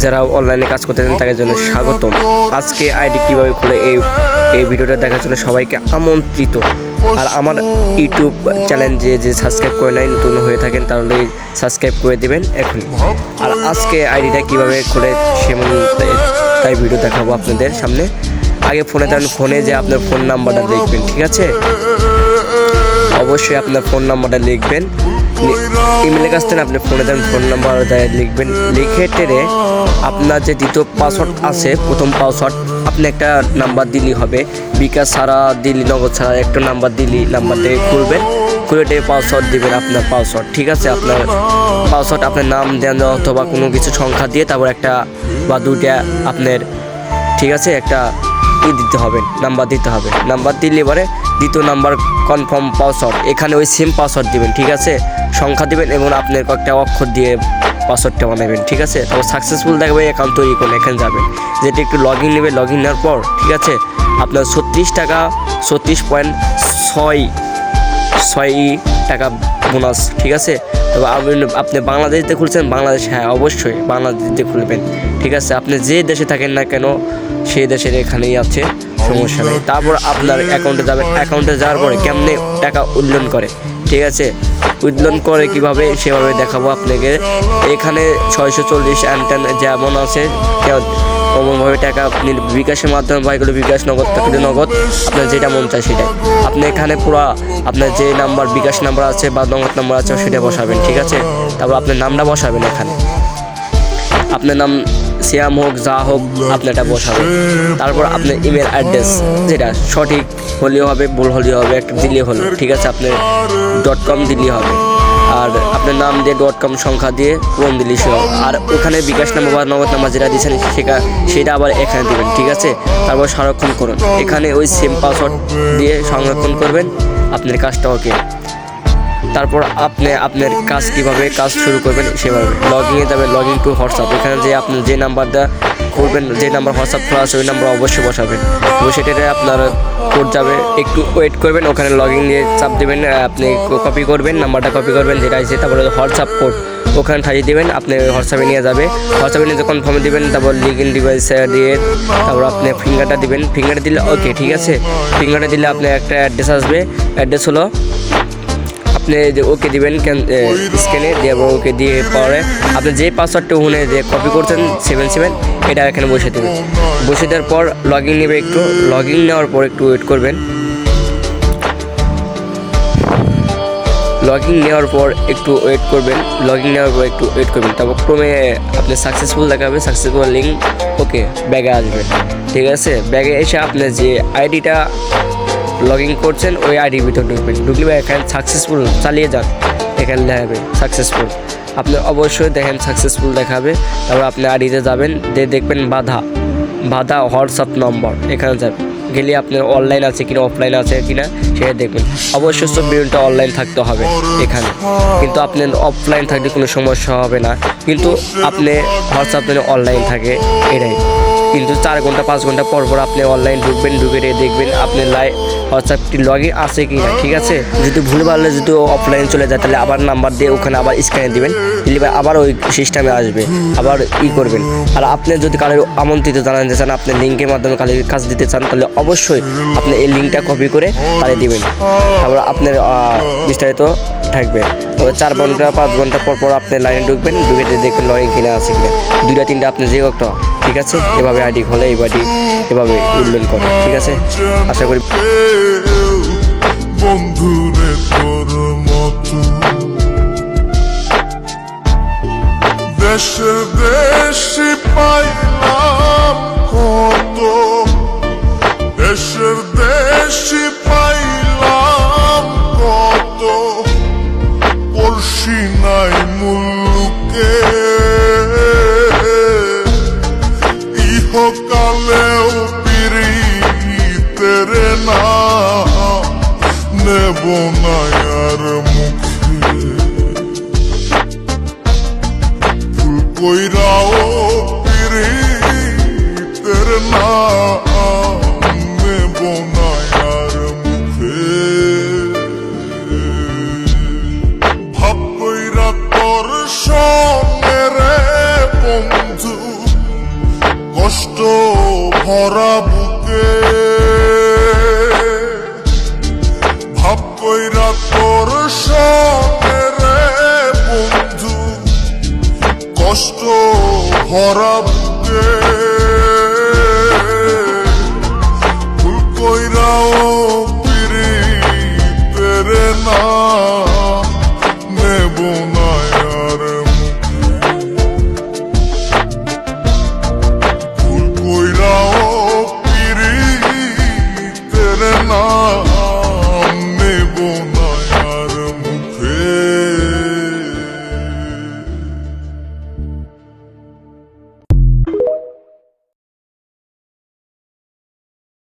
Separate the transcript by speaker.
Speaker 1: যারা অনলাইনে কাজ করতেছেন তাদের জন্য স্বাগতম। আজকে আইডি কীভাবে খুলে এই ভিডিওটা দেখার জন্য সবাইকে আমন্ত্রিত। আর আমার ইউটিউব চ্যানেল যে সাবস্ক্রাইব করে নাই, নতুন হয়ে থাকেন তাহলে সাবস্ক্রাইব করে দেবেন এখন। আর আজকে আইডিটা কীভাবে খুলে সেমন তাই ভিডিও দেখাবো আপনাদের সামনে। আগে ফোনে যে আপনার ফোন নাম্বারটা লিখবেন, ঠিক আছে? অবশ্যই আপনার ফোন নাম্বারটা লিখবেন। ইমেলের কাছ থেকে আপনি ফোনে দেন, ফোন নাম্বার লিখবেন। লিখে টেরে আপনার যে দ্বিতীয় পাসওয়ার্ড আছে, প্রথম পাসওয়ার্ড আপনি একটা নাম্বার দিলেই হবে। বিকাশ ছাড়া দিলি, নগদ ছাড়া একটা নাম্বার দিলি, নাম্বার থেকে খুলবেন। খুলে টেরে পাসওয়ার্ড দিবেন, আপনার পাসওয়ার্ড, ঠিক আছে? আপনার পাসওয়ার্ড আপনার নাম দেন অথবা কোনো কিছু সংখ্যা দিয়ে তারপর একটা বা দুইটা আপনার, ঠিক আছে, একটা দিতে হবে, নাম্বার দিতে হবে। নাম্বার দিলে এবারে দ্বিতীয় নাম্বার কনফার্ম পাসওয়ার্ড, এখানে ওই সেম পাসওয়ার্ড দিবেন, ঠিক আছে? সংখ্যা দিবেন এবং আপনার কয়েকটা অক্ষর দিয়ে পাসওয়ার্ডটা বানাবেন, ঠিক আছে? তারপর সাকসেসফুল দেখবে অ্যাকাউন্ট তৈরি করুন। এখানে যাবেন, যেটা একটু লগ ইন নেবে। লগ ইন নেওয়ার পর, ঠিক আছে, আপনার 36.6 টাকা বোনাস, ঠিক আছে? তবে আপনি বাংলাদেশে খুলছেন, বাংলাদেশ, হ্যাঁ অবশ্যই বাংলাদেশে খুলবেন, ঠিক আছে? আপনি যে দেশে থাকেন না কেন সেই দেশের এখানেই আছে, সমস্যা নেই। তারপর আপনার অ্যাকাউন্টে যাবেন। অ্যাকাউন্টে যাওয়ার পরে কেমনে টাকা উত্তোলন করে, ঠিক আছে? উত্তোলন করে কীভাবে সেভাবে দেখাবো আপনাকে। এখানে 640 অ্যান্টেন যেমন আছে তেমনভাবে টাকা আপনি বিকাশের মাধ্যমে বা এগুলো বিকাশ, নগদ থাকলে নগদ, আপনার যেটা মন চায় সেটাই। আপনি এখানে পুরো আপনার যে নাম্বার, বিকাশ নাম্বার আছে বা নগদ নাম্বার আছে সেটা বসাবেন, ঠিক আছে? তারপর আপনার নামটা বসাবেন। এখানে আপনার নাম শ্যাম হোক, যা হোক, আপনি এটা বসাবেন। তারপর আপনার ইমেল অ্যাড্রেস যেটা সঠিক হলেও হবে, ভুল হলেও হবে, একটা দিলে হলো, ঠিক আছে? আপনার .com দিলেই হবে। আর আপনার নাম দিয়ে .com সংখ্যা দিয়ে পূরণ দিলেই সে। আর ওখানে বিকাশ নাম্বার বা নগদ নাম্বার যেটা দিয়েছেন সেটা আবার এখানে দেবেন, ঠিক আছে? তারপর সংরক্ষণ করুন। এখানে ওই সেম পাসওয়ার্ড দিয়ে সংরক্ষণ করবেন আপনার কাজটা, ওকে? তারপর আপনি আপনার কাজ কীভাবে কাজ শুরু করবেন সেভাবে লগ ইনে যাবেন। লগ ইন টু হোয়াটসঅ্যাপ, এখানে যে আপনি যে নাম্বারটা করবেন, যে নাম্বার হোয়াটসঅ্যাপ খোলা আছে ওই নাম্বার অবশ্যই বসাবেন। সেটাতে আপনার কোড যাবে, একটু ওয়েট করবেন। ওখানে লগ ইন দিয়ে চাপ দেবেন, আপনি কপি করবেন, নাম্বারটা কপি করবেন যেটা আছে, তারপরে হোয়াটসঅ্যাপ কোড ওখানে ঠাইয়ে দেবেন, আপনি হোয়াটসঅ্যাপে নিয়ে যাবে। হোয়াটসঅ্যাপে নিয়ে যখন ফর্মে দেবেন, তারপর লিগ ইন ডিভাইসে দিয়ে তারপর আপনি ফিঙ্গারটা দিবেন। ফিঙ্গারটা দিলে ওকে, ঠিক আছে? ফিঙ্গারটা দিলে আপনার একটা অ্যাড্রেস আসবে। অ্যাড্রেস হলো আপনি যে ওকে দিবেন স্ক্যানে দিয়ে, ওকে দিয়ে পরে আপনি যে পাসওয়ার্ডটা ওখানে যে কপি করছেন 77 এটা এখানে বসে দেবেন। বসে দেওয়ার পর লগ ইন নেবে। একটু লগ ইন নেওয়ার পর একটু ওয়েট করবেন। লগ ইন নেওয়ার পর একটু ওয়েট করবেন। তারপর ক্রমে আপনি সাকসেসফুল দেখাবে, সাকসেসফুল লিঙ্ক, ওকে, ব্যাগে আসবে, ঠিক আছে? ব্যাগে এসে আপনি যে আইডিটা লগ ইন করছেন ওই আইডির ভিতর ঢুকবেন। ঢুকলে এখানে সাকসেসফুল চালিয়ে যান, এখানে দেখাবে সাকসেসফুল। আপনি অবশ্যই দেখেন সাকসেসফুল দেখাবে। তারপর আপনি আইডিতে যাবেন, দেখবেন বাধা হোয়াটসঅ্যাপ নম্বর, এখানে যাবেন। গেলে আপনার অনলাইন আছে কিনা অফলাইন আছে কিনা সেটা দেখবেন। অবশ্যই সব ভিডিওটা অনলাইন থাকতে হবে এখানে, কিন্তু আপনার অফলাইন থাকলে কোনো সমস্যা হবে না। কিন্তু আপনি হোয়াটসঅ্যাপ অনলাইন থাকে এটাই, কিন্তু 4 ঘন্টা 5 ঘন্টা পর আপনি অনলাইন ঢুকবেন। ঢুকে দেখবেন আপনার হোয়াটসঅ্যাপটি লগ ইন আছে কি না, ঠিক আছে? যদি ভুল ভালে যদি অফলাইন চলে যায় তাহলে আবার নাম্বার দিয়ে ওখানে আবার স্ক্যানে দিবেন, দিলে আবার ওই সিস্টেমে আসবে, আবার করবেন। আর আপনি যদি কারোর আমন্ত্রিত জানাতে চান, আপনি লিঙ্কের মাধ্যমে কারোর কাজ দিতে চান, তাহলে অবশ্যই আপনি এই লিঙ্কটা কপি করে তাহলে দিবেন। তারপর আপনার বিস্তারিত থাকবে। তবে 4 ঘন্টা 5 ঘন্টা পর আপনি লাইনে ঢুকবেন। ঢুকে দেখবেন লগ ইন কিনা আছে কিনা, 2টা 3টা আপনি যে একটা, ঠিক আছে? এভাবে আইডি খোলে, এভাবে উল্লেখ করে, ঠিক আছে? আশা করি
Speaker 2: বন্ধুরে তোর মতো দেশে পাইলাম কত, দেশে পাইলাম কত, পড়শি নাই মুলুকে ইহকালেও পিরিতের না নেব না আর মুখে, ফুল কইরাও পিরিতের না নেব না আর মুখে। ভাব কইরা তোর সঙ্গে রে বন্ধু কষ্ট ভরা বুকে ভাব কইরা তোর সাথে রে বন্ধু কষ্ট ভরা বুকে